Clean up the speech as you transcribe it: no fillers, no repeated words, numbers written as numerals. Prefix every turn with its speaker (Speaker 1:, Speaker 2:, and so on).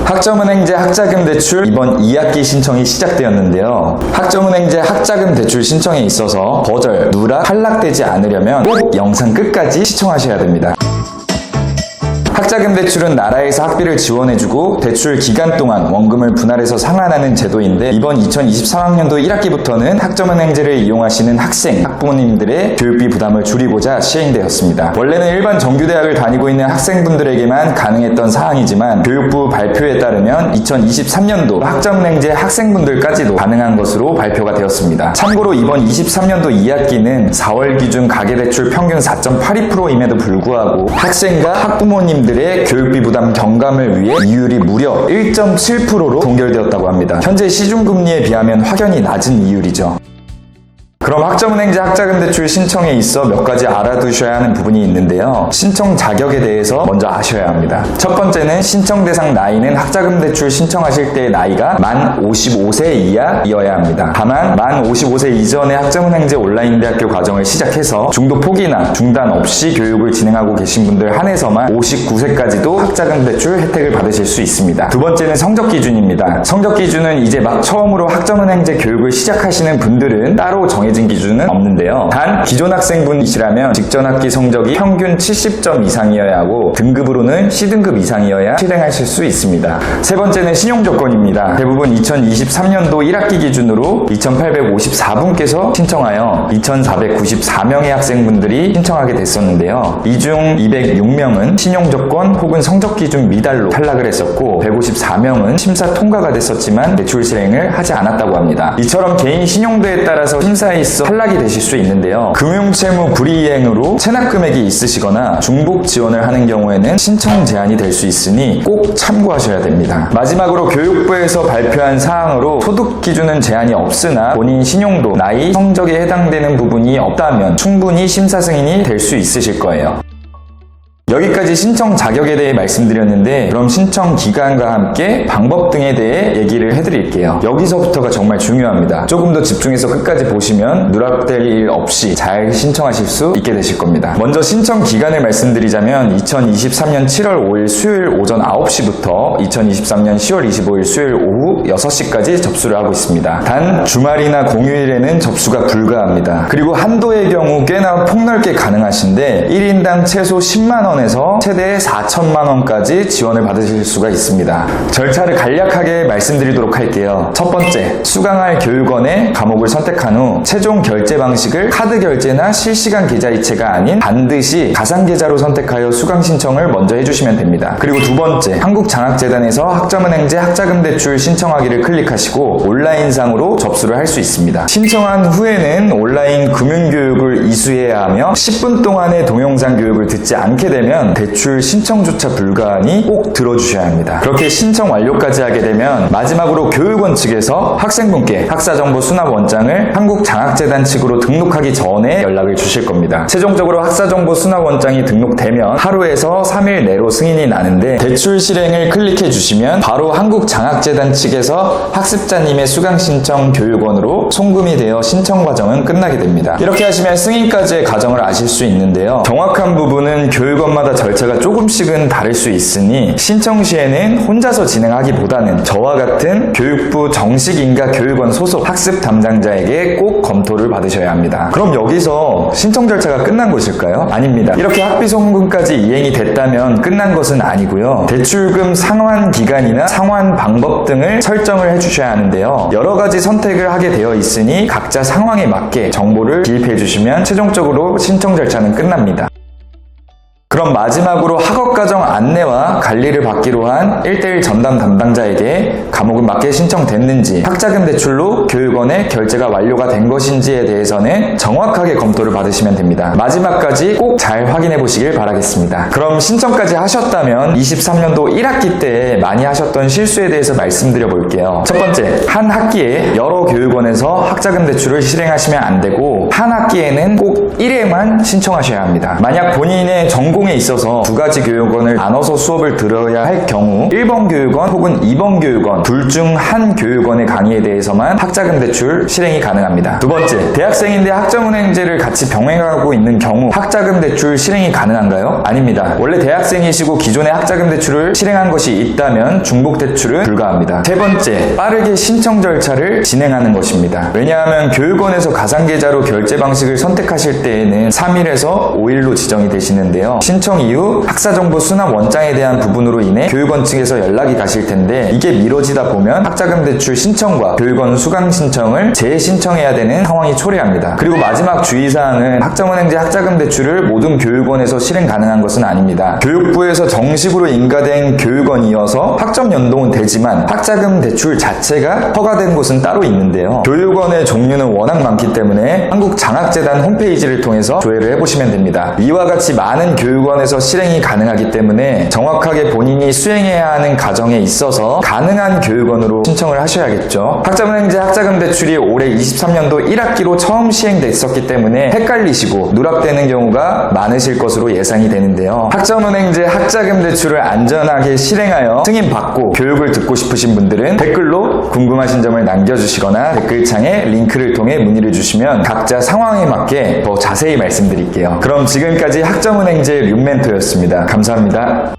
Speaker 1: 학점은행제 학자금 대출 이번 2학기 신청이 시작되었는데요. 학점은행제 학자금 대출 신청에 있어서 거절, 누락, 탈락되지 않으려면 꼭 영상 끝까지 시청하셔야 됩니다. 학자금 대출은 나라에서 학비를 지원해주고 대출 기간 동안 원금을 분할해서 상환하는 제도인데 이번 2023학년도 1학기부터는 학점은행제를 이용하시는 학생, 학부모님들의 교육비 부담을 줄이고자 시행되었습니다. 원래는 일반 정규대학을 다니고 있는 학생분들에게만 가능했던 사항이지만 교육부 발표에 따르면 2023년도 학점은행제 학생분들까지도 가능한 것으로 발표가 되었습니다. 참고로 이번 23년도 2학기는 4월 기준 가계대출 평균 4.82%임에도 불구하고 학생과 학부모님들의 교육비 부담 경감을 위해 이율이 무려 1.7%로 동결되었다고 합니다. 현재 시중금리에 비하면 확연히 낮은 이율이죠. 그럼 학점은행제 학자금 대출 신청에 있어 몇 가지 알아두셔야 하는 부분이 있는데요. 신청 자격에 대해서 먼저 아셔야 합니다. 첫 번째는 신청 대상 나이는 학자금 대출 신청하실 때의 나이가 만 55세 이하이어야 합니다. 다만 만 55세 이전에 학점은행제 온라인 대학교 과정을 시작해서 중도 포기나 중단 없이 교육을 진행하고 계신 분들 한해서만 59세까지도 학자금 대출 혜택을 받으실 수 있습니다. 두 번째는 성적 기준입니다. 성적 기준은 이제 막 처음으로 학점은행제 교육을 시작하시는 분들은 따로 정해진 기준은 없는데요. 단 기존 학생분이시라면 직전 학기 성적이 평균 70점 이상이어야 하고 등급으로는 C등급 이상이어야 실행하실 수 있습니다. 세 번째는 신용 조건입니다. 대부분 2023년도 1학기 기준으로 2854분께서 신청하여 2494명의 학생분들이 신청하게 됐었는데요. 이 중 206명은 신용 조건 혹은 성적 기준 미달로 탈락을 했었고 154명은 심사 통과가 됐었지만 대출 실행을 하지 않았다고 합니다. 이처럼 개인 신용도에 따라서 심사에 있어 탈락이 되실 수 있는데요. 금융채무 불이행으로 체납 금액이 있으시거나 중복 지원을 하는 경우에는 신청 제한이 될 수 있으니 꼭 참고하셔야 됩니다. 마지막으로 교육부에서 발표한 사항으로 소득 기준은 제한이 없으나 본인 신용도, 나이, 성적에 해당되는 부분이 없다면 충분히 심사 승인이 될 수 있으실 거예요. 여기까지 신청 자격에 대해 말씀드렸는데 그럼 신청 기간과 함께 방법 등에 대해 얘기를 해드릴게요. 여기서부터가 정말 중요합니다. 조금 더 집중해서 끝까지 보시면 누락될 일 없이 잘 신청하실 수 있게 되실 겁니다. 먼저 신청 기간을 말씀드리자면 2023년 7월 5일 수요일 오전 9시부터 2023년 10월 25일 수요일 오후 6시까지 접수를 하고 있습니다. 단 주말이나 공휴일에는 접수가 불가합니다. 그리고 한도의 경우 꽤나 폭넓게 가능하신데 1인당 최소 10만원 에서 최대 4천만원까지 지원을 받으실 수가 있습니다. 절차를 간략하게 말씀드리도록 할게요. 첫 번째, 수강할 교육원의 과목을 선택한 후 최종 결제 방식을 카드 결제나 실시간 계좌이체가 아닌 반드시 가상계좌로 선택하여 수강 신청을 먼저 해주시면 됩니다. 그리고 두 번째, 한국장학재단에서 학점은행제 학자금 대출 신청하기를 클릭하시고 온라인상으로 접수를 할 수 있습니다. 신청한 후에는 온라인 금융교육을 이수해야 하며 10분 동안의 동영상 교육을 듣지 않게 되면 대출 신청조차 불가하니 꼭 들어주셔야 합니다. 그렇게 신청 완료까지 하게 되면 마지막으로 교육원 측에서 학생분께 학사정보 수납 원장을 한국장학재단 측으로 등록하기 전에 연락을 주실 겁니다. 최종적으로 학사정보 수납 원장이 등록되면 하루에서 3일 내로 승인이 나는데 대출 실행을 클릭해 주시면 바로 한국장학재단 측에서 학습자님의 수강 신청 교육원으로 송금이 되어 신청 과정은 끝나게 됩니다. 이렇게 하시면 승인까지의 과정을 아실 수 있는데요. 정확한 부분은 교육원마다 절차가 조금씩은 다를 수 있으니 신청 시에는 혼자서 진행하기보다는 저와 같은 교육부 정식인가 교육원 소속 학습 담당자에게 꼭 검토를 받으셔야 합니다. 그럼 여기서 신청 절차가 끝난 것일까요? 아닙니다. 이렇게 학비 송금까지 이행이 됐다면 끝난 것은 아니고요. 대출금 상환 기간이나 상환 방법 등을 설정을 해주셔야 하는데요. 여러 가지 선택을 하게 되어 있으니 각자 상황에 맞게 정보를 기입해 주시면 최종적으로 신청 절차는 끝납니다. 그럼 마지막으로 학업과정 안내와 관리를 받기로 한 1:1 전담 담당자에게 과목은 맞게 신청됐는지, 학자금 대출로 교육원에 결제가 완료가 된 것인지에 대해서는 정확하게 검토를 받으시면 됩니다. 마지막까지 꼭 잘 확인해 보시길 바라겠습니다. 그럼 신청까지 하셨다면 23년도 1학기 때 많이 하셨던 실수에 대해서 말씀드려 볼게요. 첫 번째, 한 학기에 여러 교육원에서 학자금 대출을 실행하시면 안 되고 한 학기에는 꼭 1회만 신청하셔야 합니다. 만약 본인의 전공이 고용에 있어서 두 가지 교육원을 나눠서 수업을 들어야 할 경우 1번 교육원 혹은 2번 교육원 둘 중 한 교육원의 강의에 대해서만 학자금 대출 실행이 가능합니다. 두 번째, 대학생인데 학점은행제를 같이 병행하고 있는 경우 학자금 대출 실행이 가능한가요? 아닙니다. 원래 대학생이시고 기존에 학자금 대출을 실행한 것이 있다면 중복 대출은 불가합니다. 세 번째, 빠르게 신청 절차를 진행하는 것입니다. 왜냐하면 교육원에서 가상계좌로 결제 방식을 선택하실 때에는 3일에서 5일로 지정이 되시는데요. 신청 이후 학사정보 수납 원장에 대한 부분으로 인해 교육원 측에서 연락이 가실 텐데 이게 미뤄지다 보면 학자금 대출 신청과 교육원 수강 신청을 재신청해야 되는 상황이 초래합니다. 그리고 마지막 주의사항은 학점은행제 학자금 대출을 모든 교육원에서 실행 가능한 것은 아닙니다. 교육부에서 정식으로 인가된 교육원이어서 학점 연동은 되지만 학자금 대출 자체가 허가된 곳은 따로 있는데요. 교육원의 종류는 워낙 많기 때문에 한국장학재단 홈페이지를 통해서 조회를 해보시면 됩니다. 이와 같이 많은 교육원에서 실행이 가능하기 때문에 정확하게 본인이 수행해야 하는 과정에 있어서 가능한 교육원으로 신청을 하셔야겠죠. 학점은행제 학자금 대출이 올해 23년도 1학기로 처음 시행됐었기 때문에 헷갈리시고 누락되는 경우가 많으실 것으로 예상이 되는데요. 학점은행제 학자금 대출을 안전하게 실행하여 승인받고 교육을 듣고 싶으신 분들은 댓글로 궁금하신 점을 남겨주시거나 댓글창에 링크를 통해 문의를 주시면 각자 상황에 맞게 더 자세히 말씀드릴게요. 그럼 지금까지 학점은행제 룸멘토였습니다. 감사합니다.